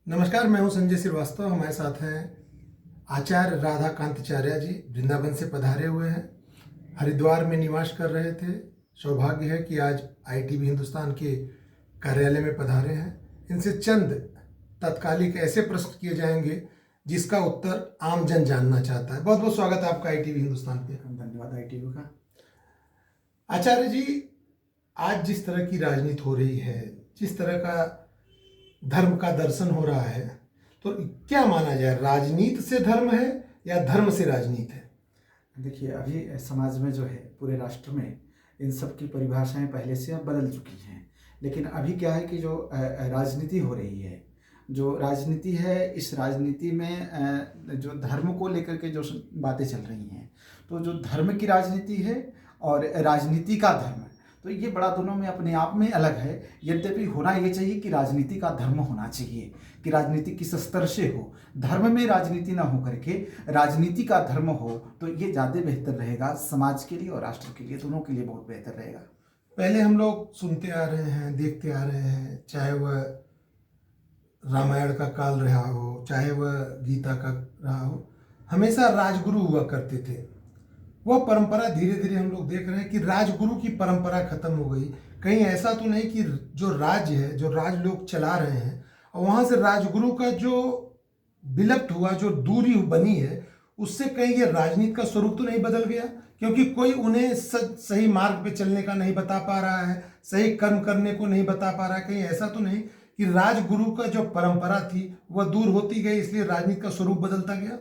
नमस्कार, मैं हूं संजय श्रीवास्तव। हमारे साथ हैं आचार्य राधाकांताचार्य जी, वृंदावन से पधारे हुए हैं। हरिद्वार में निवास कर रहे थे। सौभाग्य है कि आज आईटीबी हिंदुस्तान के कार्यालय में पधारे हैं। इनसे चंद तत्कालिक ऐसे प्रश्न किए जाएंगे जिसका उत्तर आम जन जानना चाहता है। बहुत बहुत स्वागत है आपका आईटीबी हिंदुस्तान पे। धन्यवाद आईटीबी का। आचार्य जी, आज जिस तरह की राजनीति हो रही है, जिस तरह का धर्म का दर्शन हो रहा है, तो क्या माना जाए, राजनीति से धर्म है या धर्म से राजनीति है? देखिए, अभी समाज में जो है, पूरे राष्ट्र में इन सब की परिभाषाएं पहले से अब बदल चुकी हैं। लेकिन अभी क्या है कि जो राजनीति हो रही है, जो राजनीति है, इस राजनीति में जो धर्म को लेकर के जो बातें चल रही हैं, तो जो धर्म की राजनीति है और राजनीति का धर्म, तो ये बड़ा दोनों में अपने आप में अलग है। यद्यपि होना ये चाहिए कि राजनीति का धर्म होना चाहिए, कि राजनीति किस स्तर से हो, धर्म में राजनीति ना हो करके राजनीति का धर्म हो, तो ये ज़्यादा बेहतर रहेगा समाज के लिए और राष्ट्र के लिए, दोनों के लिए बहुत बेहतर रहेगा। पहले हम लोग सुनते आ रहे हैं, देखते आ रहे हैं, चाहे वह रामायण का काल रहा हो, चाहे वह गीता का रहा हो, हमेशा राजगुरु हुआ करते थे। वह परंपरा धीरे धीरे हम लोग देख रहे हैं कि राजगुरु की परंपरा खत्म हो गई। कहीं ऐसा तो नहीं कि जो राज्य है, जो राज लोग चला रहे हैं, और वहाँ से राजगुरु का जो विलुप्त हुआ, जो दूरी बनी है, उससे कहीं ये राजनीति का स्वरूप तो नहीं बदल गया? क्योंकि कोई उन्हें सही मार्ग पे चलने का नहीं बता पा रहा है, सही कर्म करने को नहीं बता पा रहा है। कहीं ऐसा तो नहीं कि राजगुरु का जो परंपरा थी वह दूर होती गई, इसलिए राजनीति का स्वरूप बदलता गया?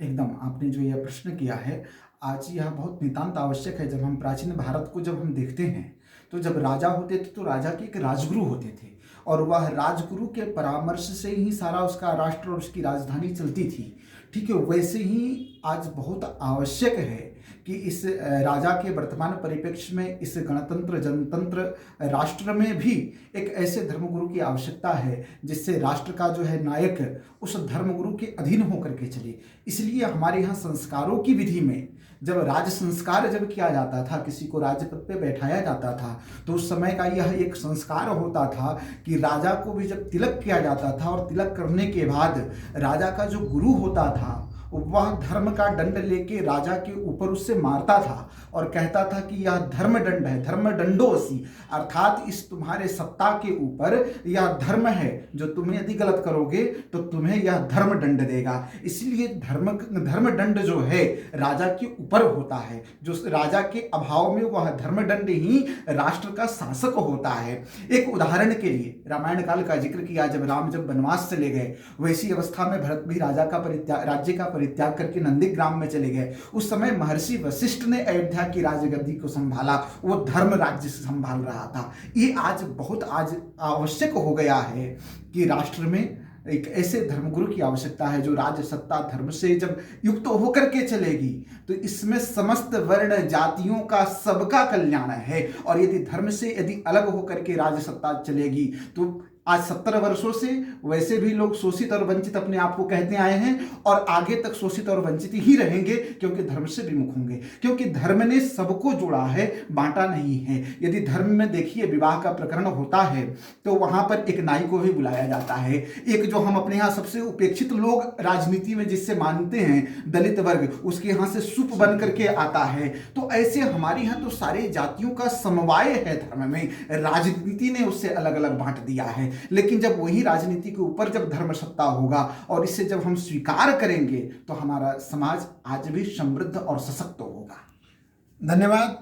एकदम, आपने जो यह प्रश्न किया है, आज यह बहुत नितांत आवश्यक है। जब हम प्राचीन भारत को जब हम देखते हैं, तो जब राजा होते थे तो राजा के एक राजगुरु होते थे, और वह राजगुरु के परामर्श से ही सारा उसका राष्ट्र और उसकी राजधानी चलती थी। ठीक है, वैसे ही आज बहुत आवश्यक है कि इस राजा के वर्तमान परिप्रेक्ष्य में, इस गणतंत्र जनतंत्र राष्ट्र में भी एक ऐसे धर्मगुरु की आवश्यकता है जिससे राष्ट्र का जो है नायक उस धर्मगुरु के अधीन होकर के चले। इसलिए हमारे यहाँ संस्कारों की विधि में जब राज संस्कार जब किया जाता था, किसी को राजपद पे बैठाया जाता था, तो उस समय का यह एक संस्कार होता था कि राजा को भी जब तिलक किया जाता था, और तिलक करने के बाद राजा का जो गुरु होता था वह धर्म का दंड लेके राजा के ऊपर उससे मारता था और कहता था कि यह धर्म दंड है, धर्म दंडोसी, अर्थात इस तुम्हारे सत्ता के ऊपर यह धर्म है, जो तुम्हें यदि गलत करोगे तो तुम्हें यह धर्म दंड देगा। इसलिए धर्म दंड जो है राजा के ऊपर होता है, जो राजा के अभाव में वह धर्म दंड ही राष्ट्र का शासक होता है। एक उदाहरण के लिए रामायण काल का जिक्र किया, जब राम जब वनवास चले गए, वैसी अवस्था में भरत भी राज्य का परित्याग करके नंदीग्राम में चले गए। उस समय महर्षि वशिष्ठ ने अयोध्या की राजगद्दी को संभाला, वो धर्म राज्य से संभाल रहा था। ये आज बहुत आवश्यक हो गया है कि राष्ट्र में एक ऐसे धर्मगुरु की आवश्यकता है जो राज सत्ता धर्म से जब युक्त होकर के चलेगी, तो इसमें समस्त वर्ण जातियों का सबका कल्याण है। और यदि धर्म से यदि अलग होकर के राज सत्ता चलेगी, तो आज 70 वर्षों से वैसे भी लोग शोषित और वंचित अपने आप को कहते आए हैं, और आगे तक शोषित और वंचित ही रहेंगे, क्योंकि धर्म से विमुख होंगे। क्योंकि धर्म ने सबको जोड़ा है, बांटा नहीं है। यदि धर्म में देखिए विवाह का प्रकरण होता है तो वहां पर एक नाई को भी बुलाया जाता है। एक जो हम अपने यहाँ सबसे उपेक्षित लोग राजनीति में जिससे मानते हैं, दलित वर्ग, उसके यहाँ से सुप बन करके आता है। तो ऐसे हमारे यहाँ तो सारे जातियों का समवाय है धर्म में, राजनीति ने उससे अलग अलग बांट दिया है। लेकिन जब वही राजनीति के ऊपर जब धर्म सत्ता होगा और इसे जब हम स्वीकार करेंगे, तो हमारा समाज आज भी समृद्ध और सशक्त होगा। धन्यवाद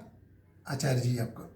आचार्य जी आपका।